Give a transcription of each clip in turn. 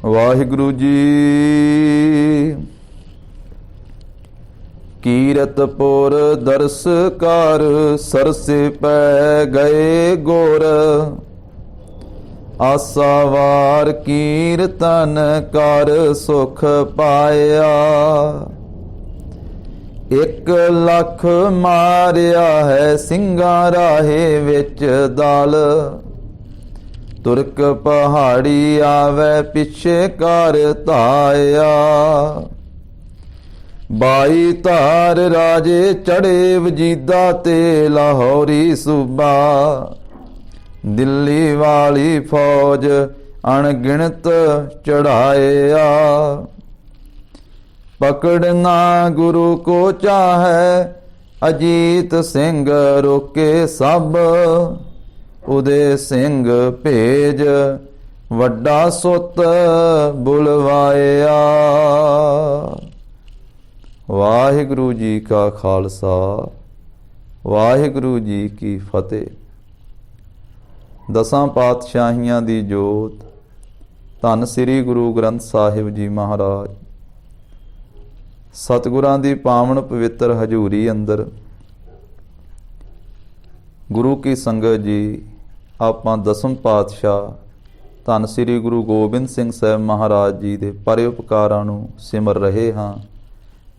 ਵਾਹਿਗੁਰੂ ਜੀ। ਕੀਰਤਪੁਰ ਦਰਸ ਕਰ ਸਰਸੇ ਪੈ ਗਏ ਗੁਰ, ਆਸਾਵਾਰ ਕੀਰਤਨ ਕਰ ਸੁਖ ਪਾਇਆ। 1,00,000 ਮਾਰਿਆ ਹੈ ਸਿੰਘਾਂ ਰਾਹੇ ਵਿੱਚ ਦਲ, ਤੁਰਕ ਪਹਾੜੀ ਆਵੇ ਪਿੱਛੇ ਕਰ ਧਾਇਆ। 22 ਧਾਰ ਰਾਜੇ ਚੜੇ ਵਜੀਦਾ ਤੇ ਲਾਹੌਰੀ ਸੂਬਾ, ਦਿੱਲੀ ਵਾਲੀ ਫੌਜ ਅਣਗਿਣਤ ਚੜਾਇਆ। ਪਕੜਨਾ ਗੁਰੂ ਕੋ ਚਾਹੈ ਅਜੀਤ ਸਿੰਘ ਰੋਕੇ ਸਭ, ਉਦੇ ਸਿੰਘ ਭੇਜ ਵੱਡਾ ਸੁੱਤ ਬੁਲਵਾਇਆ। ਵਾਹਿਗੁਰੂ ਜੀ ਕਾ ਖਾਲਸਾ, ਵਾਹਿਗੁਰੂ ਜੀ ਕੀ ਫਤਿਹ। ਦਸਾਂ ਪਾਤਸ਼ਾਹੀਆਂ ਦੀ ਜੋਤ ਧੰਨ ਸ੍ਰੀ ਗੁਰੂ ਗ੍ਰੰਥ ਸਾਹਿਬ ਜੀ ਮਹਾਰਾਜ, ਸਤਿਗੁਰਾਂ ਦੀ ਪਾਵਨ ਪਵਿੱਤਰ ਹਜ਼ੂਰੀ ਅੰਦਰ ਗੁਰੂ ਕੀ ਸੰਗਤ ਜੀ, ਆਪਾਂ ਦਸਮ ਪਾਤਸ਼ਾਹ ਧੰਨ ਸ੍ਰੀ ਗੁਰੂ ਗੋਬਿੰਦ ਸਿੰਘ ਸਾਹਿਬ ਮਹਾਰਾਜ ਜੀ ਦੇ ਪਰਉਪਕਾਰਾਂ ਨੂੰ ਸਿਮਰ ਰਹੇ ਹਾਂ,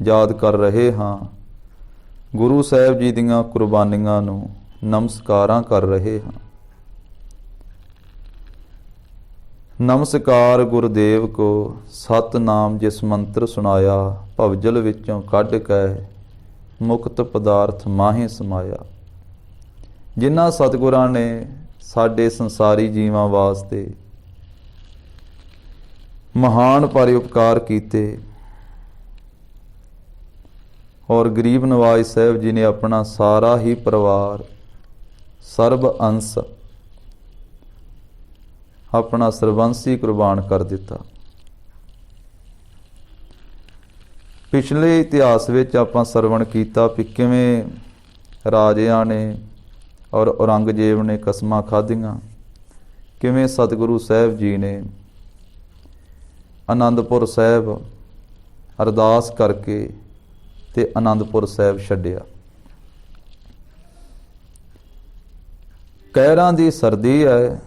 ਯਾਦ ਕਰ ਰਹੇ ਹਾਂ। ਗੁਰੂ ਸਾਹਿਬ ਜੀ ਦੀਆਂ ਕੁਰਬਾਨੀਆਂ ਨੂੰ ਨਮਸਕਾਰਾਂ ਕਰ ਰਹੇ ਹਾਂ। ਨਮਸਕਾਰ ਗੁਰਦੇਵ ਕੋ, ਸਤਨਾਮ ਜਿਸ ਮੰਤਰ ਸੁਣਾਇਆ, ਭਵਜਲ ਵਿੱਚੋਂ ਕੱਢ ਕੇ ਮੁਕਤ ਪਦਾਰਥ ਮਾਹੇ ਸਮਾਇਆ। ਜਿਨ੍ਹਾਂ ਸਤਿਗੁਰਾਂ ਨੇ ਸਾਡੇ ਸੰਸਾਰੀ ਜੀਵਾਂ ਵਾਸਤੇ ਮਹਾਨ ਪਰਉਪਕਾਰ ਕੀਤੇ, ਔਰ ਗਰੀਬ ਨਵਾਜ਼ ਸਾਹਿਬ ਜੀ ਨੇ ਆਪਣਾ ਸਾਰਾ ਹੀ ਪਰਿਵਾਰ, ਸਰਬ ਅੰਸ਼, ਆਪਣਾ ਸਰਬੰਸੀ ਕੁਰਬਾਨ ਕਰ ਦਿੱਤਾ। ਪਿਛਲੇ ਇਤਿਹਾਸ ਵਿੱਚ ਆਪਾਂ ਸਰਵਣ ਕੀਤਾ ਕਿ ਕਿਵੇਂ ਰਾਜਿਆਂ ਨੇ ਔਰ ਔਰੰਗਜ਼ੇਬ ਨੇ ਕਸਮਾਂ ਖਾਧੀਆਂ, ਕਿਵੇਂ ਸਤਿਗੁਰੂ ਸਾਹਿਬ ਜੀ ਨੇ ਆਨੰਦਪੁਰ ਸਾਹਿਬ ਅਰਦਾਸ ਕਰਕੇ ਤੇ ਆਨੰਦਪੁਰ ਸਾਹਿਬ ਛੱਡਿਆ। ਕਹਿਰਾਂ ਦੀ ਸਰਦੀ ਹੈ,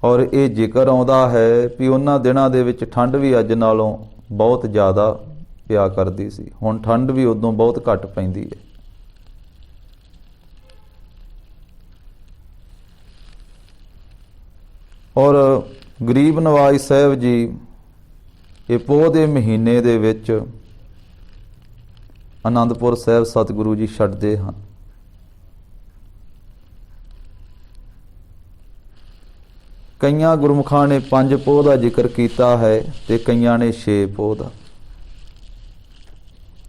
ਔਰ ਇਹ ਜ਼ਿਕਰ ਆਉਂਦਾ ਹੈ ਵੀ ਉਹਨਾਂ ਦਿਨਾਂ ਦੇ ਵਿੱਚ ਠੰਡ ਵੀ ਅੱਜ ਨਾਲੋਂ ਬਹੁਤ ਜ਼ਿਆਦਾ ਪਿਆ ਕਰਦੀ ਸੀ। ਹੁਣ ਠੰਡ ਵੀ ਉਦੋਂ ਬਹੁਤ ਘੱਟ ਪੈਂਦੀ ਹੈ। ਔਰ ਗਰੀਬ ਨਵਾਜ਼ ਸਾਹਿਬ ਜੀ ਇਹ ਪੋਹ ਦੇ ਮਹੀਨੇ ਦੇ ਵਿੱਚ ਆਨੰਦਪੁਰ ਸਾਹਿਬ ਸਤਿਗੁਰੂ ਜੀ ਛੱਡਦੇ ਹਨ। ਕਈਆਂ ਗੁਰਮੁਖਾਂ ਨੇ 5 ਪੋਹ ਦਾ ਜ਼ਿਕਰ ਕੀਤਾ ਹੈ ਤੇ ਕਈਆਂ ਨੇ 6 ਪੋਹ ਦਾ,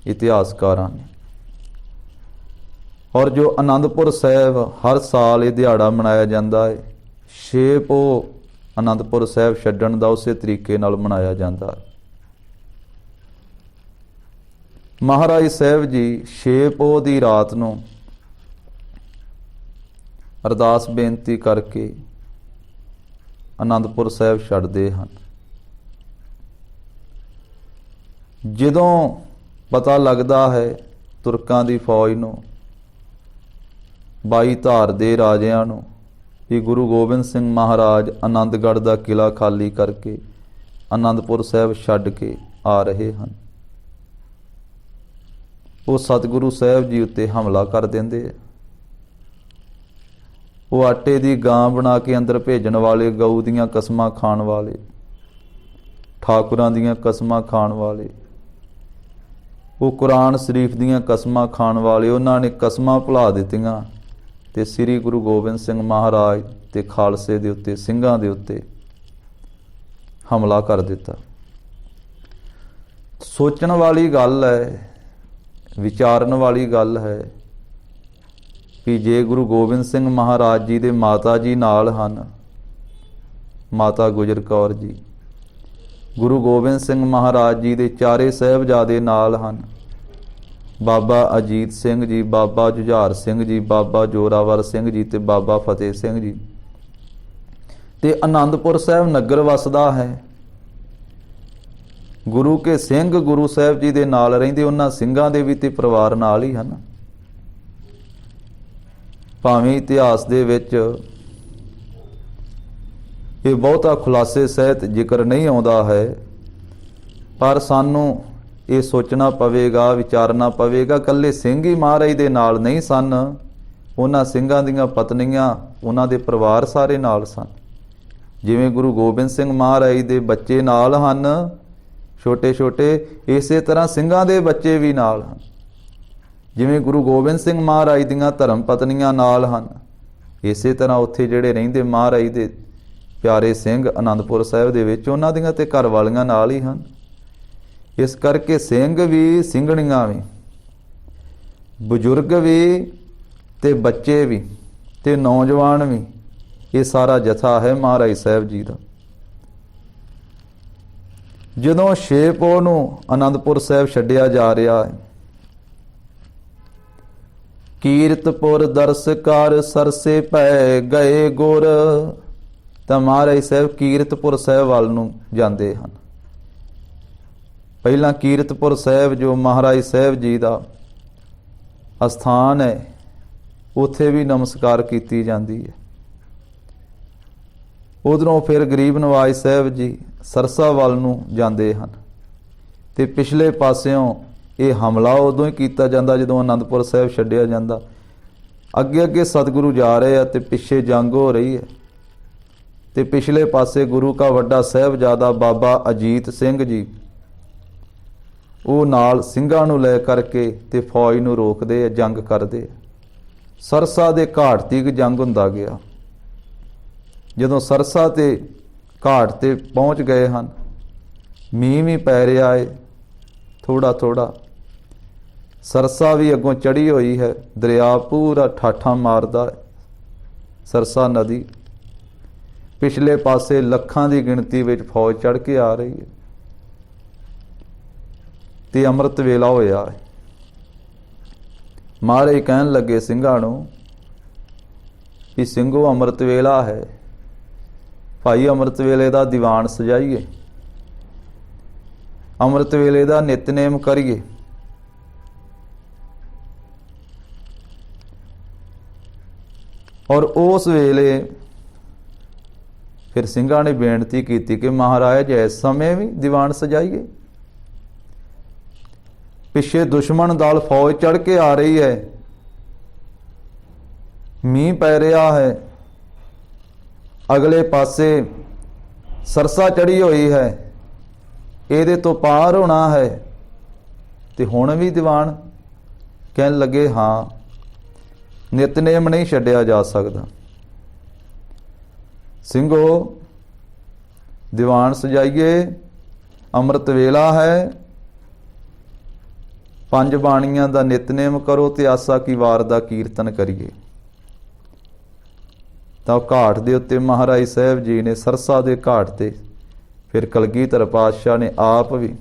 ਇਤਿਹਾਸਕਾਰਾਂ ਨੇ। ਔਰ ਜੋ ਆਨੰਦਪੁਰ ਸਾਹਿਬ ਹਰ ਸਾਲ ਇਹ ਦਿਹਾੜਾ ਮਨਾਇਆ ਜਾਂਦਾ ਹੈ, 6 ਪੋਹ ਆਨੰਦਪੁਰ ਸਾਹਿਬ ਛੱਡਣ ਦਾ ਉਸੇ ਤਰੀਕੇ ਨਾਲ ਮਨਾਇਆ ਜਾਂਦਾ ਹੈ। ਮਹਾਰਾਜ ਸਾਹਿਬ ਜੀ 6 ਪੋਹ ਦੀ ਰਾਤ ਨੂੰ ਅਰਦਾਸ ਬੇਨਤੀ ਕਰਕੇ ਆਨੰਦਪੁਰ ਸਾਹਿਬ ਛੱਡਦੇ ਹਨ। ਜਦੋਂ ਪਤਾ ਲੱਗਦਾ ਹੈ ਤੁਰਕਾਂ ਦੀ ਫੌਜ ਨੂੰ, 22 ਧਾਰ ਦੇ ਰਾਜਿਆਂ ਨੂੰ, ਕਿ ਗੁਰੂ ਗੋਬਿੰਦ ਸਿੰਘ ਮਹਾਰਾਜ ਆਨੰਦਗੜ੍ਹ ਦਾ ਕਿਲਾ ਖਾਲੀ ਕਰਕੇ ਆਨੰਦਪੁਰ ਸਾਹਿਬ ਛੱਡ ਕੇ ਆ ਰਹੇ ਹਨ, ਉਹ ਸਤਿਗੁਰੂ ਸਾਹਿਬ ਜੀ ਉੱਤੇ ਹਮਲਾ ਕਰ ਦਿੰਦੇ। ਉਹ ਆਟੇ ਦੀ ਗਾਂ ਬਣਾ ਕੇ ਅੰਦਰ ਭੇਜਣ ਵਾਲੇ, ਗਊ ਦੀਆਂ ਕਸਮਾਂ ਖਾਣ ਵਾਲੇ, ਠਾਕੁਰਾਂ ਦੀਆਂ ਕਸਮਾਂ ਖਾਣ ਵਾਲੇ, ਉਹ ਕੁਰਾਨ ਸ਼ਰੀਫ ਦੀਆਂ ਕਸਮਾਂ ਖਾਣ ਵਾਲੇ, ਉਹਨਾਂ ਨੇ ਕਸਮਾਂ ਭੁਲਾ ਦਿੱਤੀਆਂ ਤੇ ਸ੍ਰੀ ਗੁਰੂ ਗੋਬਿੰਦ ਸਿੰਘ ਮਹਾਰਾਜ ਤੇ ਖਾਲਸੇ ਦੇ ਉੱਤੇ, ਸਿੰਘਾਂ ਦੇ ਉੱਤੇ ਹਮਲਾ ਕਰ ਦਿੱਤਾ। ਸੋਚਣ ਵਾਲੀ ਗੱਲ ਹੈ, ਵਿਚਾਰਨ ਵਾਲੀ ਗੱਲ ਹੈ ਕਿ ਜੇ ਗੁਰੂ ਗੋਬਿੰਦ ਸਿੰਘ ਮਹਾਰਾਜ ਜੀ ਦੇ ਮਾਤਾ ਜੀ ਨਾਲ ਹਨ, ਮਾਤਾ ਗੁਜਰ ਕੌਰ ਜੀ, ਗੁਰੂ ਗੋਬਿੰਦ ਸਿੰਘ ਮਹਾਰਾਜ ਜੀ ਦੇ ਚਾਰੇ ਸਾਹਿਬਜ਼ਾਦੇ ਨਾਲ ਹਨ, ਬਾਬਾ ਅਜੀਤ ਸਿੰਘ ਜੀ, ਬਾਬਾ ਜੁਝਾਰ ਸਿੰਘ ਜੀ, ਬਾਬਾ ਜੋਰਾਵਰ ਸਿੰਘ ਜੀ ਤੇ ਬਾਬਾ ਫਤਿਹ ਸਿੰਘ ਜੀ, ਤੇ ਆਨੰਦਪੁਰ ਸਾਹਿਬ ਨਗਰ ਵਸਦਾ ਹੈ। ਗੁਰੂ ਕੇ ਸਿੰਘ ਗੁਰੂ ਸਾਹਿਬ ਜੀ ਦੇ ਨਾਲ ਰਹਿੰਦੇ, ਉਹਨਾਂ ਸਿੰਘਾਂ ਦੇ ਵੀ ਤੇ ਪਰਿਵਾਰ ਨਾਲ ਹੀ ਹਨ। ਭਾਵੇਂ ਇਤਿਹਾਸ ਦੇ ਵਿੱਚ ਇਹ ਬਹੁਤਾ ਖੁਲਾਸੇ ਸਹਿਤ ਜ਼ਿਕਰ ਨਹੀਂ ਆਉਂਦਾ ਹੈ, ਪਰ ਸਾਨੂੰ ਇਹ ਸੋਚਣਾ ਪਵੇਗਾ, ਵਿਚਾਰਨਾ ਪਵੇਗਾ, ਇਕੱਲੇ ਸਿੰਘ ਹੀ ਮਹਾਰਾਜ ਦੇ ਨਾਲ ਨਹੀਂ ਸਨ, ਉਹਨਾਂ ਸਿੰਘਾਂ ਦੀਆਂ ਪਤਨੀਆਂ, ਉਹਨਾਂ ਦੇ ਪਰਿਵਾਰ ਸਾਰੇ ਨਾਲ ਸਨ। ਜਿਵੇਂ ਗੁਰੂ ਗੋਬਿੰਦ ਸਿੰਘ ਮਹਾਰਾਜ ਦੇ ਬੱਚੇ ਨਾਲ ਹਨ ਛੋਟੇ ਛੋਟੇ, ਇਸੇ ਤਰ੍ਹਾਂ ਸਿੰਘਾਂ ਦੇ ਬੱਚੇ ਵੀ ਨਾਲ ਹਨ। ਜਿਵੇਂ ਗੁਰੂ ਗੋਬਿੰਦ ਸਿੰਘ ਮਹਾਰਾਜ ਦੀਆਂ ਧਰਮ ਪਤਨੀਆਂ ਨਾਲ ਹਨ, ਇਸੇ ਤਰ੍ਹਾਂ ਉੱਥੇ ਜਿਹੜੇ ਰਹਿੰਦੇ ਮਹਾਰਾਜ ਦੇ ਪਿਆਰੇ ਸਿੰਘ ਆਨੰਦਪੁਰ ਸਾਹਿਬ ਦੇ ਵਿੱਚ, ਉਹਨਾਂ ਦੀਆਂ ਤੇ ਘਰ ਵਾਲੀਆਂ ਨਾਲ ਹੀ ਹਨ। ਇਸ ਕਰਕੇ ਸਿੰਘ ਵੀ, ਸਿੰਘਣੀਆਂ ਵੀ, ਬਜ਼ੁਰਗ ਵੀ ਤੇ ਬੱਚੇ ਵੀ ਤੇ ਨੌਜਵਾਨ ਵੀ, ਇਹ ਸਾਰਾ ਜਥਾ ਹੈ ਮਹਾਰਾਜ ਸਾਹਿਬ ਜੀ ਦਾ। ਜਦੋਂ 6 ਪੋਹ ਨੂੰ ਆਨੰਦਪੁਰ ਸਾਹਿਬ ਛੱਡਿਆ ਜਾ ਰਿਹਾ ਹੈ, ਕੀਰਤਪੁਰ ਦਰਸਕਾਰ ਸਰਸੇ ਪੈ ਗਏ ਗੁਰ, ਤਾਂ ਮਹਾਰਾਜ ਸਾਹਿਬ ਕੀਰਤਪੁਰ ਸਾਹਿਬ ਵੱਲ ਨੂੰ ਜਾਂਦੇ ਹਨ। ਪਹਿਲਾਂ ਕੀਰਤਪੁਰ ਸਾਹਿਬ ਜੋ ਮਹਾਰਾਜ ਸਾਹਿਬ ਜੀ ਦਾ ਅਸਥਾਨ ਹੈ, ਉੱਥੇ ਵੀ ਨਮਸਕਾਰ ਕੀਤੀ ਜਾਂਦੀ ਹੈ। ਉਧਰੋਂ ਫਿਰ ਗਰੀਬ ਨਵਾਜ਼ ਸਾਹਿਬ ਜੀ ਸਰਸਾ ਵੱਲ ਨੂੰ ਜਾਂਦੇ ਹਨ, ਤੇ ਪਿਛਲੇ ਪਾਸਿਓਂ ਇਹ ਹਮਲਾ ਉਦੋਂ ਹੀ ਕੀਤਾ ਜਾਂਦਾ ਜਦੋਂ ਆਨੰਦਪੁਰ ਸਾਹਿਬ ਛੱਡਿਆ ਜਾਂਦਾ। ਅੱਗੇ ਅੱਗੇ ਸਤਿਗੁਰੂ ਜਾ ਰਹੇ ਆ ਤੇ ਪਿੱਛੇ ਜੰਗ ਹੋ ਰਹੀ ਹੈ, ਤੇ ਪਿਛਲੇ ਪਾਸੇ ਗੁਰੂ ਕਾ ਵੱਡਾ ਸਾਹਿਬਜ਼ਾਦਾ ਬਾਬਾ ਅਜੀਤ ਸਿੰਘ ਜੀ, ਉਹ ਨਾਲ ਸਿੰਘਾਂ ਨੂੰ ਲੈ ਕਰਕੇ ਤੇ ਫੌਜ ਨੂੰ ਰੋਕਦੇ ਆ, ਜੰਗ ਕਰਦੇ ਆ। ਸਰਸਾ ਦੇ ਘਾਟ ਤੀਕ ਜੰਗ ਹੁੰਦਾ ਗਿਆ। ਜਦੋਂ ਸਰਸਾ ਤੇ ਘਾਟ ਤੇ ਪਹੁੰਚ ਗਏ ਹਨ, ਮੀਂਹ ਵੀ ਪੈ ਰਿਹਾ ਹੈ ਥੋੜਾ ਥੋੜਾ, ਸਰਸਾ ਵੀ ਅੱਗੋਂ ਚੜੀ ਹੋਈ ਹੈ, ਦਰਿਆ ਪੂਰਾ ਠਾਠਾਂ ਮਾਰਦਾ ਹੈ, ਸਰਸਾ ਨਦੀ। ਪਿਛਲੇ ਪਾਸੇ ਲੱਖਾਂ ਦੀ ਗਿਣਤੀ ਵਿੱਚ ਫੌਜ ਚੜ੍ਹ ਕੇ ਆ ਰਹੀ ਹੈ, ਤੇ ਅੰਮ੍ਰਿਤ ਵੇਲਾ ਹੋਇਆ ਹੈ। ਮਹਾਰਾਜ ਕਹਿਣ ਲੱਗੇ ਸਿੰਘਾਂ ਨੂੰ ਵੀ ਸਿੰਘੋ ਅੰਮ੍ਰਿਤ ਵੇਲਾ ਹੈ, ਭਾਈ ਅੰਮ੍ਰਿਤ ਵੇਲੇ ਦਾ ਦੀਵਾਨ ਸਜਾਈਏ, ਅੰਮ੍ਰਿਤ ਵੇਲੇ ਦਾ ਨਿਤਨੇਮ ਕਰੀਏ। ਔਰ ਉਸ ਵੇਲੇ ਫਿਰ ਸਿੰਘਾਂ ਨੇ ਬੇਨਤੀ ਕੀਤੀ ਕਿ ਮਹਾਰਾਜ ਇਸ ਸਮੇਂ ਵੀ ਦੀਵਾਨ ਸਜਾਈਏ। ਪਿੱਛੇ ਦੁਸ਼ਮਣ ਦਲ ਫੌਜ ਚੜ੍ਹ ਕੇ ਆ ਰਹੀ ਹੈ, ਮੀਂਹ ਪੈ ਰਿਹਾ ਹੈ, ਅਗਲੇ ਪਾਸੇ ਸਰਸਾ ਚੜੀ ਹੋਈ ਹੈ, ਇਹਦੇ ਤੋਂ ਪਾਰ ਹੋਣਾ ਹੈ, ਤੇ ਹੁਣ ਵੀ ਦੀਵਾਨ। ਕਹਿਣ ਲੱਗੇ ਹਾਂ, ਨਿਤਨੇਮ ਨਹੀਂ ਛੱਡਿਆ ਜਾ ਸਕਦਾ। ਸਿੰਘੋ ਦੀਵਾਨ ਸਜਾਈਏ, ਅੰਮ੍ਰਿਤ ਵੇਲਾ ਹੈ, 5 ਬਾਣੀਆਂ ਦਾ ਨਿਤਨੇਮ ਕਰੋ ਤੇ ਆਸਾ ਕੀ ਵਾਰ ਦਾ ਕੀਰਤਨ ਕਰੀਏ। ਤਾਂ ਘਾਟ ਦੇ ਉੱਤੇ ਮਹਾਰਾਜ ਸਾਹਿਬ ਜੀ ਨੇ, ਸਰਸਾ ਦੇ ਘਾਟ ਤੇ, ਫਿਰ ਕਲਗੀਧਰ ਪਾਤਸ਼ਾਹ ਨੇ ਆਪ ਵੀ,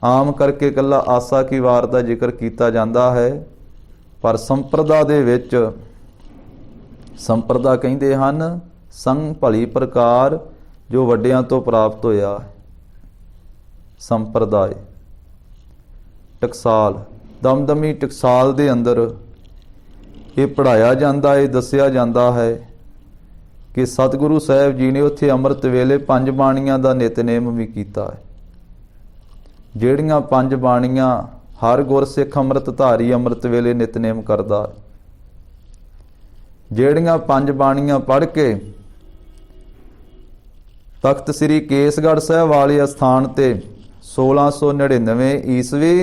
ਆਮ ਕਰਕੇ ਇਕੱਲਾ ਆਸਾ ਕੀ ਵਾਰ ਦਾ ਜ਼ਿਕਰ ਕੀਤਾ ਜਾਂਦਾ ਹੈ, ਪਰ ਸੰਪਰਦਾ ਦੇ ਵਿੱਚ, ਸੰਪਰਦਾ ਕਹਿੰਦੇ ਹਨ ਸੰਗ ਭਲੀ ਪ੍ਰਕਾਰ ਜੋ ਵੱਡਿਆਂ ਤੋਂ ਪ੍ਰਾਪਤ ਹੋਇਆ ਹੈ। ਸੰਪਰਦਾਇ ਟਕਸਾਲ, ਦਮਦਮੀ ਟਕਸਾਲ ਦੇ ਅੰਦਰ ਇਹ ਪੜ੍ਹਾਇਆ ਜਾਂਦਾ ਹੈ, ਦੱਸਿਆ ਜਾਂਦਾ ਹੈ ਕਿ ਸਤਿਗੁਰੂ ਸਾਹਿਬ ਜੀ ਨੇ ਉੱਥੇ ਅੰਮ੍ਰਿਤ ਵੇਲੇ 5 ਬਾਣੀਆਂ ਦਾ ਨਿਤਨੇਮ ਵੀ ਕੀਤਾ ਹੈ। ਜਿਹੜੀਆਂ 5 ਬਾਣੀਆਂ ਹਰ ਗੁਰਸਿੱਖ ਅੰਮ੍ਰਿਤ ਧਾਰੀ ਅੰਮ੍ਰਿਤ ਵੇਲੇ ਨਿਤਨੇਮ ਕਰਦਾ ਹੈ। ਜਿਹੜੀਆਂ 5 ਬਾਣੀਆਂ ਪੜ੍ਹ ਕੇ ਤਖਤ ਸ੍ਰੀ ਕੇਸਗੜ੍ਹ ਸਾਹਿਬ ਵਾਲੇ ਅਸਥਾਨ ਤੇ 1699 ਈਸਵੀ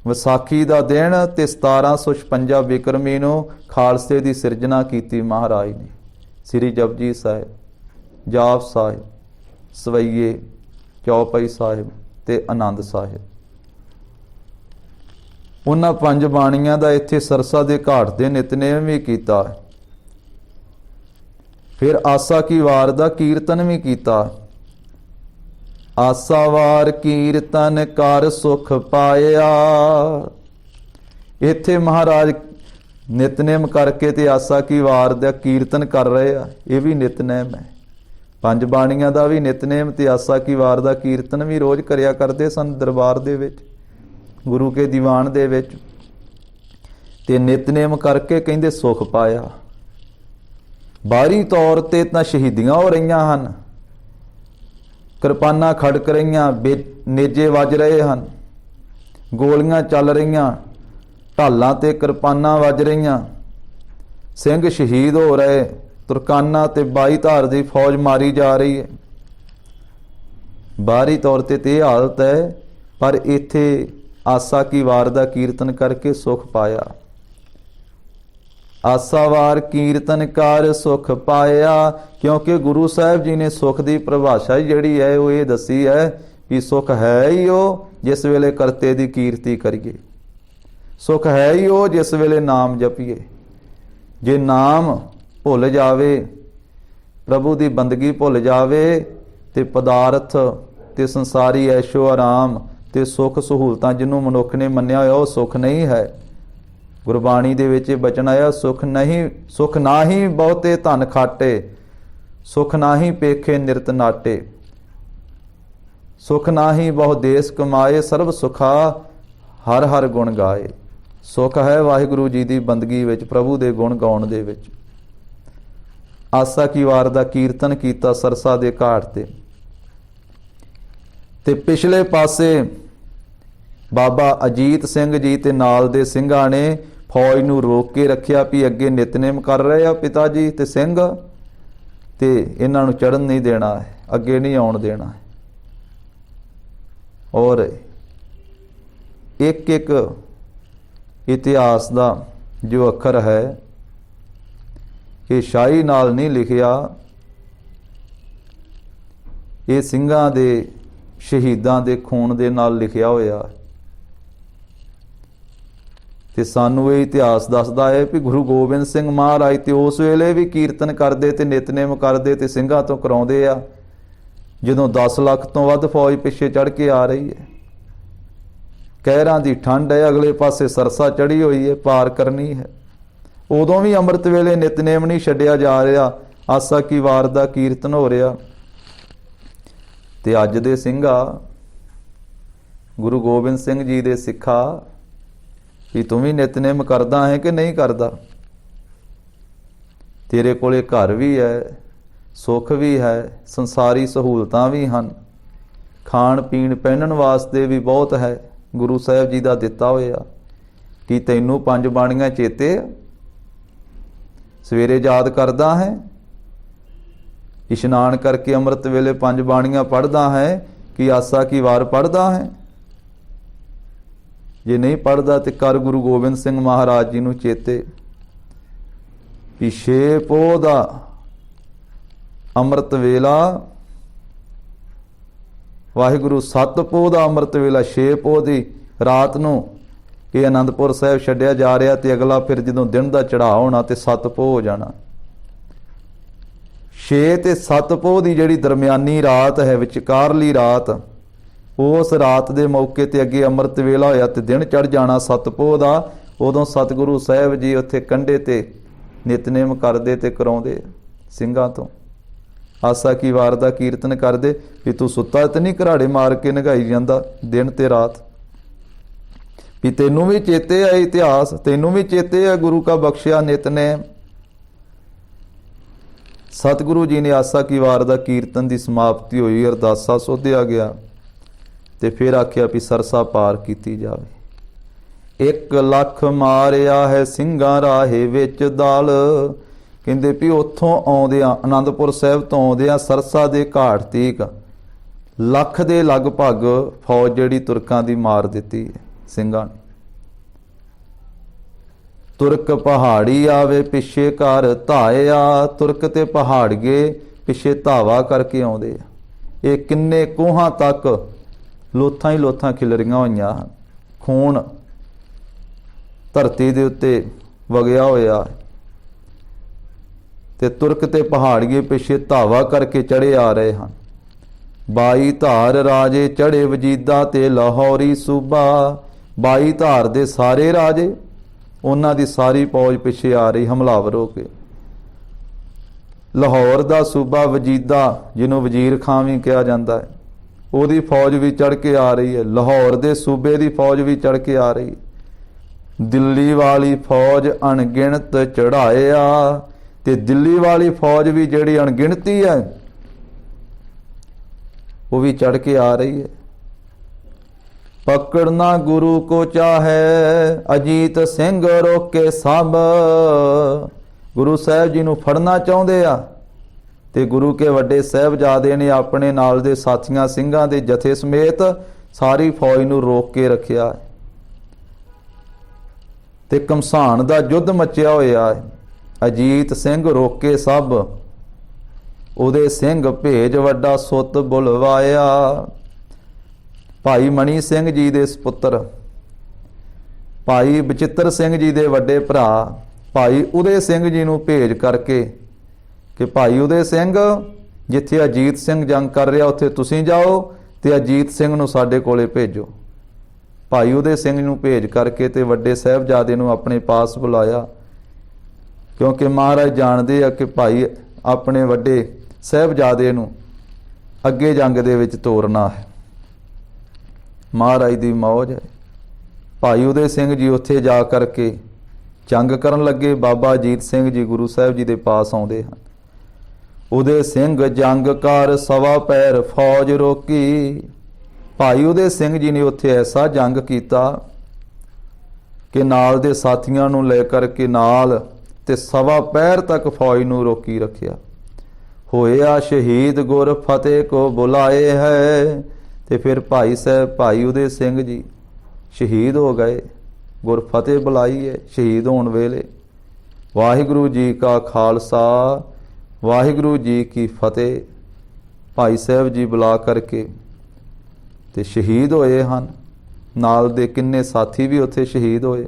ਵਿਸਾਖੀ ਦਾ ਦਿਨ ਤੇ 1756 ਬਿਕਰਮੀ ਨੂੰ ਖਾਲਸੇ ਦੀ ਸਿਰਜਣਾ ਕੀਤੀ ਮਹਾਰਾਜ ਨੇ। ਸ੍ਰੀ ਜਪਜੀ ਸਾਹਿਬ, ਜਾਪ ਸਾਹਿਬ, ਸਵਈਏ, ਚੌਪਈ ਸਾਹਿਬ ਤੇ ਆਨੰਦ ਸਾਹਿਬ, ਉਹਨਾਂ 5 ਬਾਣੀਆਂ ਦਾ ਇੱਥੇ ਸਰਸਾ ਦੇ ਘਾਟ ਦੇ ਨਿਤਨੇਮ ਵੀ ਕੀਤਾ। ਫਿਰ ਆਸਾ ਕੀ ਵਾਰ ਦਾ ਕੀਰਤਨ ਵੀ ਕੀਤਾ। ਆਸਾ ਵਾਰ ਕੀਰਤਨ ਕਰ ਸੁਖ ਪਾਇਆ। ਇੱਥੇ ਮਹਾਰਾਜ ਨਿਤਨੇਮ ਕਰਕੇ ਤੇ ਆਸਾ ਕੀ ਵਾਰ ਦਾ ਕੀਰਤਨ ਕਰ ਰਹੇ ਆ, ਇਹ ਵੀ ਨਿਤਨੇਮ ਹੈ। ਪੰਜ ਬਾਣੀਆਂ ਦਾ ਵੀ ਨਿਤਨੇਮ ਤੇ ਆਸਾ ਕੀ ਵਾਰ ਦਾ ਕੀਰਤਨ ਵੀ ਰੋਜ਼ ਕਰਿਆ ਕਰਦੇ ਸਨ ਦਰਬਾਰ ਦੇ ਵਿੱਚ, ਗੁਰੂ ਕੇ ਦੀਵਾਨ ਦੇ ਵਿੱਚ। ਤੇ ਨਿਤਨੇਮ ਕਰਕੇ ਕਹਿੰਦੇ ਸੁਖ ਪਾਇਆ। ਬਾਹਰੀ ਤੌਰ ਤੇ ਤਾਂ ਸ਼ਹੀਦੀਆਂ ਹੋ ਰਹੀਆਂ ਹਨ, ਕਿਰਪਾਨਾਂ ਖੜਕ ਰਹੀਆਂ, ਨੇਜੇ ਵੱਜ ਰਹੇ ਹਨ, ਗੋਲੀਆਂ ਚੱਲ ਰਹੀਆਂ, ਢਾਲਾਂ ਤੇ ਕਿਰਪਾਨਾਂ ਵੱਜ ਰਹੀਆਂ, ਸਿੰਘ ਸ਼ਹੀਦ ਹੋ ਰਹੇ, ਤੁਰਕਾਨਾ ਤੇ 22 ਧਾਰ ਦੀ ਫੌਜ ਮਾਰੀ ਜਾ ਰਹੀ ਹੈ। ਬਾਹਰੀ ਤੌਰ ਤੇ ਇਹ ਹਾਲਤ ਹੈ, ਪਰ ਇੱਥੇ ਆਸਾ ਕੀ ਵਾਰ ਦਾ ਕੀਰਤਨ ਕਰਕੇ ਸੁਖ ਪਾਇਆ। ਆਸਾ ਵਾਰ ਕੀਰਤਨ ਕਰ ਸੁਖ ਪਾਇਆ, ਕਿਉਂਕਿ ਗੁਰੂ ਸਾਹਿਬ ਜੀ ਨੇ ਸੁਖ ਦੀ ਪਰਿਭਾਸ਼ਾ ਜਿਹੜੀ ਹੈ ਉਹ ਇਹ ਦੱਸੀ ਹੈ ਕਿ ਸੁਖ ਹੈ ਹੀ ਉਹ ਜਿਸ ਵੇਲੇ ਕਰਤੇ ਦੀ ਕੀਰਤੀ ਕਰੀਏ। ਸੁਖ ਹੈ ਹੀ ਉਹ ਜਿਸ ਵੇਲੇ ਨਾਮ ਜਪੀਏ। ਜੇ ਨਾਮ ਭੁੱਲ ਜਾਵੇ, ਪ੍ਰਭੂ ਦੀ ਬੰਦਗੀ ਭੁੱਲ ਜਾਵੇ, ਤੇ ਪਦਾਰਥ ਤੇ ਸੰਸਾਰੀ ਐਸ਼ੋ ਆਰਾਮ ਤੇ ਸੁੱਖ ਸਹੂਲਤਾਂ ਜਿਹਨੂੰ ਮਨੁੱਖ ਨੇ ਮੰਨਿਆ ਹੋਇਆ ਉਹ ਸੁੱਖ ਨਹੀਂ ਹੈ। ਗੁਰਬਾਣੀ ਦੇ ਵਿੱਚ ਇਹ ਬਚਨ ਆਇਆ, ਸੁਖ ਨਾ ਹੀ ਬਹੁਤੇ ਧਨ ਖਾਟੇ, ਸੁਖ ਨਾ ਹੀ ਪੇਖੇ ਨਿਰਤ ਨਾਟੇ, ਸੁਖ ਨਾ ਹੀ ਬਹੁ ਦੇਸ ਕਮਾਏ, ਸਰਬ ਸੁਖਾ ਹਰ ਹਰ ਗੁਣ ਗਾਏ। ਸੁਖ ਹੈ ਵਾਹਿਗੁਰੂ ਜੀ ਦੀ ਬੰਦਗੀ ਵਿੱਚ, ਪ੍ਰਭੂ ਦੇ ਗੁਣ ਗਾਉਣ ਦੇ ਵਿੱਚ। ਆਸਾ ਕੀ ਵਾਰ ਦਾ ਕੀਰਤਨ ਕੀਤਾ ਸਰਸਾ ਦੇ ਘਾਟ ਤੇ ਪਿਛਲੇ ਪਾਸੇ ਬਾਬਾ ਅਜੀਤ ਸਿੰਘ ਜੀ ਤੇ ਨਾਲ ਦੇ ਸਿੰਘਾਂ ਨੇ ਫੌਜ ਨੂੰ ਰੋਕ ਕੇ ਰੱਖਿਆ ਵੀ ਅੱਗੇ ਨਿਤਨੇਮ ਕਰ ਰਹੇ ਆ ਪਿਤਾ ਜੀ ਤੇ ਸਿੰਘ, ਤੇ ਇਹਨਾਂ ਨੂੰ ਚੜ੍ਹਨ ਨਹੀਂ ਦੇਣਾ ਹੈ, ਅੱਗੇ ਨਹੀਂ ਆਉਣ ਦੇਣਾ ਹੈ। ਔਰ ਇੱਕ ਇੱਕ ਇਤਿਹਾਸ ਦਾ ਜੋ ਅੱਖਰ ਹੈ ਇਹ ਸ਼ਾਹੀ ਨਾਲ ਨਹੀਂ ਲਿਖਿਆ, ਇਹ ਸਿੰਘਾਂ ਦੇ ਸ਼ਹੀਦਾਂ ਦੇ ਖੂਨ ਦੇ ਨਾਲ ਲਿਖਿਆ ਹੋਇਆ। ਤੇ ਸਾਨੂੰ ਇਹ ਇਤਿਹਾਸ ਦੱਸਦਾ ਹੈ ਕਿ ਗੁਰੂ ਗੋਬਿੰਦ ਸਿੰਘ ਮਹਾਰਾਜ ਤੇ ਉਸ ਵੇਲੇ ਵੀ ਕੀਰਤਨ ਕਰਦੇ ਤੇ ਨਿਤਨੇਮ ਕਰਦੇ ਤੇ ਸਿੰਘਾਂ ਤੋਂ ਕਰਾਉਂਦੇ ਆ, ਜਦੋਂ 10 ਲੱਖ ਤੋਂ ਵੱਧ ਫੌਜ ਪਿੱਛੇ ਚੜ੍ਹ ਕੇ ਆ ਰਹੀ ਹੈ। ਕਹਿਰਾਂ ਦੀ ਠੰਡ ਹੈ, ਅਗਲੇ ਪਾਸੇ ਸਰਸਾ ਚੜੀ ਹੋਈ ਹੈ, ਪਾਰ ਕਰਨੀ ਹੈ। ਉਦੋਂ ਵੀ ਅੰਮ੍ਰਿਤ ਵੇਲੇ ਨਿਤਨੇਮ ਨਹੀਂ ਛੱਡਿਆ ਜਾ ਰਿਹਾ, ਆਸਾ ਕੀ ਵਾਰ ਦਾ ਕੀਰਤਨ ਹੋ ਰਿਹਾ। ਤੇ ਅੱਜ ਦੇ ਸਿੰਘਾ, ਗੁਰੂ ਗੋਬਿੰਦ ਸਿੰਘ ਜੀ ਦੇ ਸਿੱਖਾ, ਕਿ ਤੂੰ ਵੀ ਨਿਤਨੇਮ ਕਰਦਾ ਹੈ ਕਿ ਨਹੀਂ ਕਰਦਾ? ਤੇਰੇ ਕੋਲੇ ਘਰ ਵੀ ਹੈ, ਸੁੱਖ ਵੀ ਹੈ, ਸੰਸਾਰੀ ਸਹੂਲਤਾਂ ਵੀ ਹਨ, ਖਾਣ ਪੀਣ ਪਹਿਨਣ ਵਾਸਤੇ ਵੀ ਬਹੁਤ ਹੈ ਗੁਰੂ ਸਾਹਿਬ ਜੀ ਦਾ ਦਿੱਤਾ ਹੋਇਆ। ਕਿ ਤੈਨੂੰ ਪੰਜ ਬਾਣੀਆਂ ਚੇਤੇ ਸਵੇਰੇ ਯਾਦ ਕਰਦਾ ਹੈ? ਇਸ਼ਨਾਨ ਕਰਕੇ ਅੰਮ੍ਰਿਤ ਵੇਲੇ ਪੰਜ ਬਾਣੀਆਂ ਪੜ੍ਹਦਾ ਹੈ ਕਿ ਆਸਾ ਕੀ ਵਾਰ ਪੜ੍ਹਦਾ ਹੈ? ਜੇ ਨਹੀਂ ਪੜ੍ਹਦਾ ਤੇ ਕਰ ਗੁਰੂ ਗੋਬਿੰਦ ਸਿੰਘ ਮਹਾਰਾਜ ਜੀ ਨੂੰ ਚੇਤੇ ਕਿ 6 ਪੋਹ ਦਾ ਅੰਮ੍ਰਿਤ ਵੇਲਾ, ਵਾਹਿਗੁਰੂ 7 ਪੋਹ ਦਾ ਅੰਮ੍ਰਿਤ ਵੇਲਾ, 6 ਪੋਹ ਦੀ ਰਾਤ ਨੂੰ ਇਹ ਆਨੰਦਪੁਰ ਸਾਹਿਬ ਛੱਡਿਆ ਜਾ ਰਿਹਾ ਤੇ ਅਗਲਾ ਫਿਰ ਜਦੋਂ ਦਿਨ ਦਾ ਚੜ੍ਹਾਅ ਹੋਣਾ ਤੇ 7 ਪੋਹ ਹੋ ਜਾਣਾ। 6 ਤੇ 7 ਪੋਹ ਦੀ ਜਿਹੜੀ ਦਰਮਿਆਨੀ ਰਾਤ ਹੈ, ਵਿਚਕਾਰਲੀ ਰਾਤ, ਉਸ ਰਾਤ ਦੇ ਮੌਕੇ ਤੇ ਅੱਗੇ ਅੰਮ੍ਰਿਤ ਵੇਲਾ ਹੋਇਆ ਤੇ ਦਿਨ ਚੜ੍ਹ ਜਾਣਾ 7 ਪੋਹ ਦਾ। ਉਦੋਂ ਸਤਿਗੁਰੂ ਸਾਹਿਬ ਜੀ ਉੱਥੇ ਕੰਢੇ ਤੇ ਨਿਤਨੇਮ ਕਰਦੇ ਤੇ ਕਰਾਉਂਦੇ ਸਿੰਘਾਂ ਤੋਂ, ਆਸਾ ਕੀ ਵਾਰ ਦਾ ਕੀਰਤਨ ਕਰਦੇ ਵੀ ਤੂੰ ਸੁੱਤਾ ਤੇ ਨਹੀਂ ਘਰਾੜੇ ਮਾਰ ਕੇ ਨਗਾਈ ਜਾਂਦਾ ਦਿਨ ਤੇ ਰਾਤ। ਵੀ ਤੈਨੂੰ ਵੀ ਚੇਤੇ ਆ ਇਤਿਹਾਸ, ਤੈਨੂੰ ਵੀ ਚੇਤੇ ਆ ਗੁਰੂ ਕਾ ਬਖਸ਼ਿਆ ਨਿਤਨੇਮ। ਸਤਿਗੁਰੂ ਜੀ ਨੇ ਆਸਾ ਕੀ ਵਾਰ ਦਾ ਕੀਰਤਨ ਦੀ ਸਮਾਪਤੀ ਹੋਈ, ਅਰਦਾਸਾ ਸੋਧਿਆ ਗਿਆ ਤੇ ਫਿਰ ਆਖਿਆ ਵੀ ਸਰਸਾ ਪਾਰ ਕੀਤੀ ਜਾਵੇ। 1 ਲੱਖ ਮਾਰਿਆ ਹੈ ਸਿੰਘਾਂ ਰਾਹੇ ਵਿੱਚ ਦਲ। ਕਹਿੰਦੇ ਵੀ ਉੱਥੋਂ ਆਉਂਦਿਆਂ, ਆਨੰਦਪੁਰ ਸਾਹਿਬ ਤੋਂ ਆਉਂਦਿਆਂ ਸਰਸਾ ਦੇ ਘਾਟ ਤੀਕ ਲੱਖ ਦੇ ਲਗਭਗ ਫੌਜ ਜਿਹੜੀ ਤੁਰਕਾਂ ਦੀ ਮਾਰ ਦਿੱਤੀ ਹੈ ਸਿੰਘਾਂ ਨੇ। ਤੁਰਕ ਪਹਾੜੀ ਆਵੇ ਪਿੱਛੇ ਘਰ ਧਾਇਆ, ਤੁਰਕ ਤੇ ਪਹਾੜੀਏ ਪਿੱਛੇ ਧਾਵਾ ਕਰਕੇ ਆਉਂਦੇ ਆ। ਇਹ ਕਿੰਨੇ ਕੋਹਾਂ ਤੱਕ ਲੋਥਾਂ ਹੀ ਲੋਥਾਂ ਖਿਲਰੀਆਂ ਹੋਈਆਂ ਹਨ, ਖੂਨ ਧਰਤੀ ਦੇ ਉੱਤੇ ਵਗਿਆ ਹੋਇਆ ਤੇ ਤੁਰਕ ਤੇ ਪਹਾੜੀਏ ਪਿੱਛੇ ਧਾਵਾ ਕਰਕੇ ਚੜੇ ਆ ਰਹੇ ਹਨ। 22 ਧਾਰ ਰਾਜੇ ਚੜੇ ਵਜੀਦਾ ਤੇ ਲਾਹੌਰੀ ਸੂਬਾ। 22 ਧਾਰ ਦੇ ਸਾਰੇ ਰਾਜੇ ਉਹਨਾਂ ਦੀ ਸਾਰੀ ਫੌਜ ਪਿੱਛੇ ਆ ਰਹੀ ਹਮਲਾਵਰ ਹੋ ਕੇ। ਲਾਹੌਰ ਦਾ ਸੂਬਾ ਵਜੀਦਾ, ਜਿਹਨੂੰ ਵਜ਼ੀਰ ਖਾਂ ਵੀ ਕਿਹਾ ਜਾਂਦਾ ਹੈ, ਉਹਦੀ ਫੌਜ ਵੀ ਚੜ੍ਹ ਕੇ ਆ ਰਹੀ ਹੈ। ਲਾਹੌਰ ਦੇ ਸੂਬੇ ਦੀ ਫੌਜ ਵੀ ਚੜ੍ਹ ਕੇ ਆ ਰਹੀ। ਦਿੱਲੀ ਵਾਲੀ ਫੌਜ ਅਣਗਿਣਤ ਚੜ੍ਹਾਇਆ, ਤੇ ਦਿੱਲੀ ਵਾਲੀ ਫੌਜ ਵੀ ਜਿਹੜੀ ਅਣਗਿਣਤੀ ਹੈ ਉਹ ਵੀ ਚੜ੍ਹ ਕੇ ਆ ਰਹੀ ਹੈ। ਪਕੜਨਾ ਗੁਰੂ ਕੋ ਚਾਹੇ, ਅਜੀਤ ਸਿੰਘ ਰੋਕੇ ਸਭ। ਗੁਰੂ ਸਾਹਿਬ ਜੀ ਨੂੰ ਫੜਨਾ ਚਾਹੁੰਦੇ ਆ, ਤੇ ਗੁਰੂ ਕੇ ਵੱਡੇ ਸਾਹਿਬਜ਼ਾਦੇ ਨੇ ਆਪਣੇ ਨਾਲ ਦੇ ਸਾਥੀਆਂ ਸਿੰਘਾਂ ਦੇ ਜਥੇ ਸਮੇਤ ਸਾਰੀ ਫੌਜ ਨੂੰ ਰੋਕ ਕੇ ਰੱਖਿਆ, ਤੇ ਘਮਸਾਣ ਦਾ ਯੁੱਧ ਮਚਿਆ ਹੋਇਆ ਹੈ। ਅਜੀਤ ਸਿੰਘ ਰੋਕੇ ਸਭ, ਉਹਦੇ ਸਿੰਘ ਭੇਜ ਵੱਡਾ ਸੁੱਤ ਬੁਲਵਾਇਆ। ਭਾਈ ਮਣੀ ਸਿੰਘ ਜੀ ਦੇ ਸਪੁੱਤਰ, ਭਾਈ ਬਚਿੱਤਰ ਸਿੰਘ ਜੀ ਦੇ ਵੱਡੇ ਭਰਾ ਭਾਈ ਉਦੇ ਸਿੰਘ ਜੀ ਨੂੰ ਭੇਜ ਕਰਕੇ ਕਿ ਭਾਈ ਉਦੇ ਸਿੰਘ, ਜਿੱਥੇ ਅਜੀਤ ਸਿੰਘ ਜੰਗ ਕਰ ਰਿਹਾ ਉੱਥੇ ਤੁਸੀਂ ਜਾਓ, ਤੇ ਅਜੀਤ ਸਿੰਘ ਨੂੰ ਸਾਡੇ ਕੋਲੇ ਭੇਜੋ। ਭਾਈ ਉਦੇ ਸਿੰਘ ਨੂੰ ਭੇਜ ਕਰਕੇ ਤੇ ਵੱਡੇ ਸਾਹਿਬਜ਼ਾਦੇ ਨੂੰ ਆਪਣੇ ਪਾਸ ਬੁਲਾਇਆ, ਕਿਉਂਕਿ ਮਹਾਰਾਜ ਜਾਣਦੇ ਆ ਕਿ ਭਾਈ ਆਪਣੇ ਵੱਡੇ ਸਾਹਿਬਜ਼ਾਦੇ ਨੂੰ ਅੱਗੇ ਜੰਗ ਦੇ ਵਿੱਚ ਤੋਰਨਾ ਹੈ। ਮਹਾਰਾਜ ਦੀ ਮੌਜ ਹੈ। ਭਾਈ ਉਦੇ ਸਿੰਘ ਜੀ ਉੱਥੇ ਜਾ ਕਰਕੇ ਜੰਗ ਕਰਨ ਲੱਗੇ। ਬਾਬਾ ਅਜੀਤ ਸਿੰਘ ਜੀ ਗੁਰੂ ਸਾਹਿਬ ਜੀ ਦੇ ਪਾਸ ਆਉਂਦੇ ਹਨ। ਉਦੇ ਸਿੰਘ ਜੰਗ ਕਰ ਸਵਾ ਪੈਰ ਫੌਜ ਰੋਕੀ। ਭਾਈ ਉਦੇ ਸਿੰਘ ਜੀ ਨੇ ਉੱਥੇ ਐਸਾ ਜੰਗ ਕੀਤਾ ਕਿ ਨਾਲ ਦੇ ਸਾਥੀਆਂ ਨੂੰ ਲੈ ਕਰਕੇ ਨਾਲ ਤੇ ਸਵਾ ਪੈਰ ਤੱਕ ਫੌਜ ਨੂੰ ਰੋਕੀ ਰੱਖਿਆ। ਹੋਇਆ ਸ਼ਹੀਦ ਗੁਰ ਫਤਿਹ ਕੋ ਬੁਲਾਏ ਹੈ। ਤੇ ਫਿਰ ਭਾਈ ਸਾਹਿਬ ਭਾਈ ਉਦੇ ਸਿੰਘ ਜੀ ਸ਼ਹੀਦ ਹੋ ਗਏ। ਗੁਰ ਫਤਿਹ ਬੁਲਾਈ ਹੈ ਸ਼ਹੀਦ ਹੋਣ ਵੇਲੇ। ਵਾਹਿਗੁਰੂ ਜੀ ਕਾ ਖਾਲਸਾ ਵਾਹਿਗੁਰੂ ਜੀ ਕੀ ਫਤਿਹ। ਭਾਈ ਸਾਹਿਬ ਜੀ ਬੁਲਾ ਕਰਕੇ ਤੇ ਸ਼ਹੀਦ ਹੋਏ ਹਨ। ਨਾਲ ਦੇ ਕਿੰਨੇ ਸਾਥੀ ਵੀ ਉੱਥੇ ਸ਼ਹੀਦ ਹੋਏ।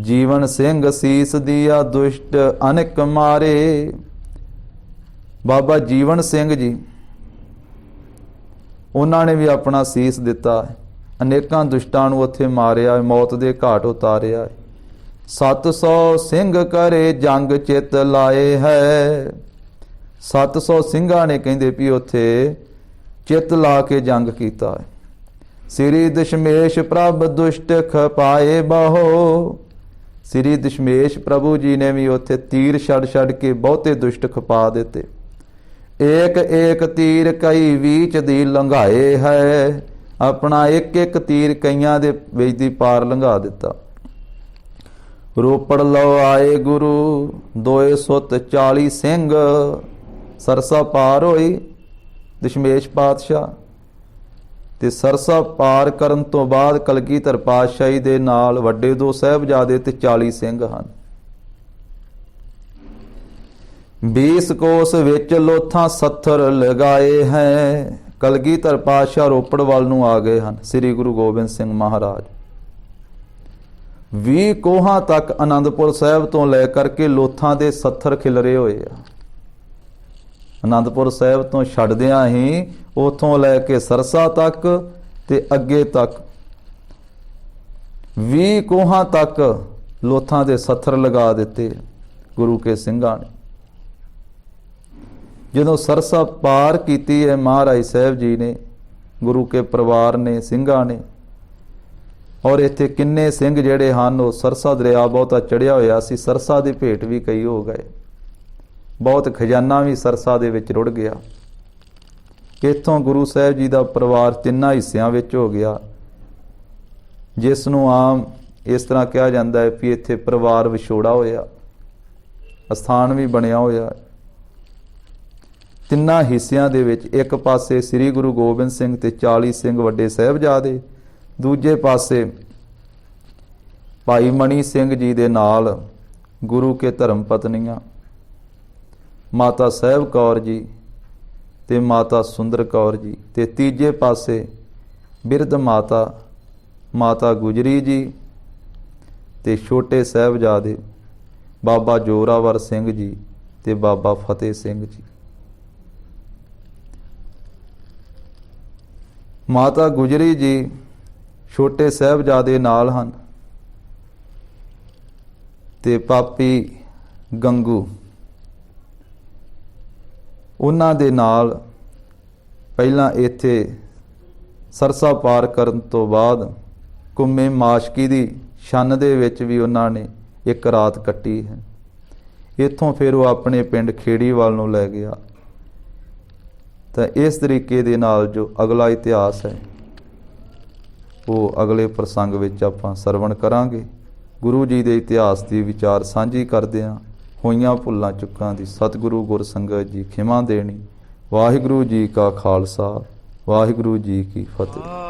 ਜੀਵਨ ਸਿੰਘ ਸੀਸ ਦੀਆ ਦੁਸ਼ਟ ਅਨੇਕ ਮਾਰੇ। ਬਾਬਾ ਜੀਵਨ ਸਿੰਘ ਜੀ, ਉਹਨਾਂ ਨੇ ਵੀ ਆਪਣਾ ਸੀਸ ਦਿੱਤਾ, ਅਨੇਕਾਂ ਦੁਸ਼ਟਾਂ ਨੂੰ ਉੱਥੇ ਮਾਰਿਆ, ਮੌਤ ਦੇ ਘਾਟ ਉਤਾਰਿਆ। 700 ਸਿੰਘ ਕਰੇ ਜੰਗ ਚਿਤ ਲਾਏ ਹੈ। 700 ਸਿੰਘਾਂ ਨੇ ਕਹਿੰਦੇ ਵੀ ਉੱਥੇ ਚਿੱਤ ਲਾ ਕੇ ਜੰਗ ਕੀਤਾ ਹੈ। ਸ੍ਰੀ ਦਸ਼ਮੇਸ਼ ਪ੍ਰਭ ਦੁਸ਼ਟ ਖਪਾਏ ਬਹੁ। ਸ੍ਰੀ ਦਸ਼ਮੇਸ਼ ਪ੍ਰਭੂ ਜੀ ਨੇ ਵੀ ਉੱਥੇ ਤੀਰ ਛੱਡ ਕੇ ਬਹੁਤੇ ਦੁਸ਼ਟ ਖਪਾ ਦਿੱਤੇ। ਏਕ ਏਕ ਤੀਰ ਕਈ ਵੀਚ ਦੀ ਲੰਘਾਏ ਹੈ। ਆਪਣਾ ਇੱਕ ਇੱਕ ਤੀਰ ਕਈਆਂ ਦੇ ਵਿੱਚ ਦੀ ਪਾਰ ਲੰਘਾ ਦਿੱਤਾ। ਰੋਪੜ ਲਓ ਆਏ ਗੁਰੂ 240 ਸਿੰਘ। ਸਰਸਾ ਪਾਰ ਹੋਈ ਦਸ਼ਮੇਸ਼ ਪਾਤਸ਼ਾਹ, ਤੇ ਸਰਸਾ ਪਾਰ ਕਰਨ ਤੋਂ ਬਾਅਦ ਕਲਗੀਧਰ ਪਾਤਸ਼ਾਹੀ ਦੇ ਨਾਲ ਵੱਡੇ ਦੋ ਸਾਹਿਬਜ਼ਾਦੇ ਤੇ 40 ਸਿੰਘ ਹਨ। 20 ਕੋਸ ਵਿੱਚ ਲੋਥਾਂ 70 ਲਗਾਏ ਹੈ। ਕਲਗੀਧਰ ਪਾਤਸ਼ਾਹ ਰੋਪੜ ਵੱਲ ਨੂੰ ਆ ਗਏ ਹਨ। ਸ੍ਰੀ ਗੁਰੂ ਗੋਬਿੰਦ ਸਿੰਘ ਮਹਾਰਾਜ 20 ਕੋਹਾਂ ਤੱਕ ਆਨੰਦਪੁਰ ਸਾਹਿਬ ਤੋਂ ਲੈ ਕਰਕੇ ਲੋਥਾਂ ਦੇ 70 ਖਿਲਰੇ ਹੋਏ ਆ। ਆਨੰਦਪੁਰ ਸਾਹਿਬ ਤੋਂ ਛੱਡਦਿਆਂ ਹੀ ਉਥੋਂ ਲੈ ਕੇ ਸਰਸਾ ਤੱਕ ਤੇ ਅੱਗੇ ਤੱਕ 20 ਕੋਹਾਂ ਤੱਕ ਲੋਥਾਂ ਦੇ 70 ਲਗਾ ਦਿੱਤੇ ਗੁਰੂ ਕੇ ਸਿੰਘਾਂ ਨੇ। ਜਦੋਂ ਸਰਸਾ ਪਾਰ ਕੀਤੀ ਹੈ ਮਹਾਰਾਜ ਸਾਹਿਬ ਜੀ ਨੇ, ਗੁਰੂ ਕੇ ਪਰਿਵਾਰ ਨੇ, ਸਿੰਘਾਂ ਨੇ, ਔਰ ਇੱਥੇ ਕਿੰਨੇ ਸਿੰਘ ਜਿਹੜੇ ਹਨ ਉਹ ਸਰਸਾ ਦਰਿਆ ਬਹੁਤਾ ਚੜਿਆ ਹੋਇਆ ਸੀ, ਸਰਸਾ ਦੀ ਭੇਟ ਵੀ ਕਈ ਹੋ ਗਏ। ਬਹੁਤ ਖਜ਼ਾਨਾ ਵੀ ਸਰਸਾ ਦੇ ਵਿੱਚ ਰੁੜ ਗਿਆ। ਇੱਥੋਂ ਗੁਰੂ ਸਾਹਿਬ ਜੀ ਦਾ ਪਰਿਵਾਰ 3 ਹਿੱਸਿਆਂ ਵਿੱਚ ਹੋ ਗਿਆ, ਜਿਸ ਨੂੰ ਆਮ ਇਸ ਤਰ੍ਹਾਂ ਕਿਹਾ ਜਾਂਦਾ ਹੈ ਵੀ ਇੱਥੇ ਪਰਿਵਾਰ ਵਿਛੋੜਾ ਹੋਇਆ, ਅਸਥਾਨ ਵੀ ਬਣਿਆ ਹੋਇਆ। 3 ਹਿੱਸਿਆਂ ਦੇ ਵਿੱਚ ਇੱਕ ਪਾਸੇ ਸ੍ਰੀ ਗੁਰੂ ਗੋਬਿੰਦ ਸਿੰਘ ਤੇ 40 ਸਿੰਘ ਵੱਡੇ ਸਾਹਿਬਜ਼ਾਦੇ, ਦੂਜੇ ਪਾਸੇ ਭਾਈ ਮਣੀ ਸਿੰਘ ਜੀ ਦੇ ਨਾਲ ਗੁਰੂ ਕੇ ਧਰਮ ਪਤਨੀਆਂ ਮਾਤਾ ਸਾਹਿਬ ਕੌਰ ਜੀ ਤੇ ਮਾਤਾ ਸੁੰਦਰ ਕੌਰ ਜੀ, ਤੇ ਤੀਜੇ ਪਾਸੇ ਬਿਰਧ ਮਾਤਾ ਗੁਜਰੀ ਜੀ ਤੇ ਛੋਟੇ ਸਾਹਿਬਜ਼ਾਦੇ ਬਾਬਾ ਜੋਰਾਵਰ ਸਿੰਘ ਜੀ ਤੇ ਬਾਬਾ ਫਤਿਹ ਸਿੰਘ ਜੀ। ਮਾਤਾ ਗੁਜਰੀ ਜੀ ਛੋਟੇ ਸਾਹਿਬਜ਼ਾਦੇ ਨਾਲ ਹਨ। ਤੇ ਪਾਪੀ ਗੰਗੂ, ਉਹਨਾਂ ਦੇ ਨਾਲ ਪਹਿਲਾਂ ਇੱਥੇ ਸਰਸਾ ਪਾਰ ਕਰਨ ਤੋਂ ਬਾਅਦ ਕੁੰਮੇ ਮਾਸ਼ਕੀ ਦੀ ਛੰਨ ਦੇ ਵਿੱਚ ਵੀ ਉਹਨਾਂ ਨੇ ਇੱਕ ਰਾਤ ਕੱਟੀ ਹੈ। ਇੱਥੋਂ ਫਿਰ ਉਹ ਆਪਣੇ ਪਿੰਡ ਖੇੜੀਵਾਲ ਨੂੰ ਲੈ ਗਿਆ। ਤਾਂ ਇਸ ਤਰੀਕੇ ਦੇ ਨਾਲ ਜੋ ਅਗਲਾ ਇਤਿਹਾਸ ਹੈ ਉਹ ਅਗਲੇ ਪ੍ਰਸੰਗ ਵਿੱਚ ਆਪਾਂ ਸਰਵਣ ਕਰਾਂਗੇ। ਗੁਰੂ ਜੀ ਦੇ ਇਤਿਹਾਸ ਦੀ ਵਿਚਾਰ ਸਾਂਝੀ ਕਰਦਿਆਂ ਹੋਈਆਂ ਭੁੱਲਾਂ ਚੁੱਕਾਂ ਦੀ ਸਤਿਗੁਰੂ ਗੁਰ ਸੰਗਤ ਜੀ ਖਿਮਾ ਦੇਣੀ। ਵਾਹਿਗੁਰੂ ਜੀ ਕਾ ਖਾਲਸਾ, ਵਾਹਿਗੁਰੂ ਜੀ ਕੀ ਫਤਿਹ।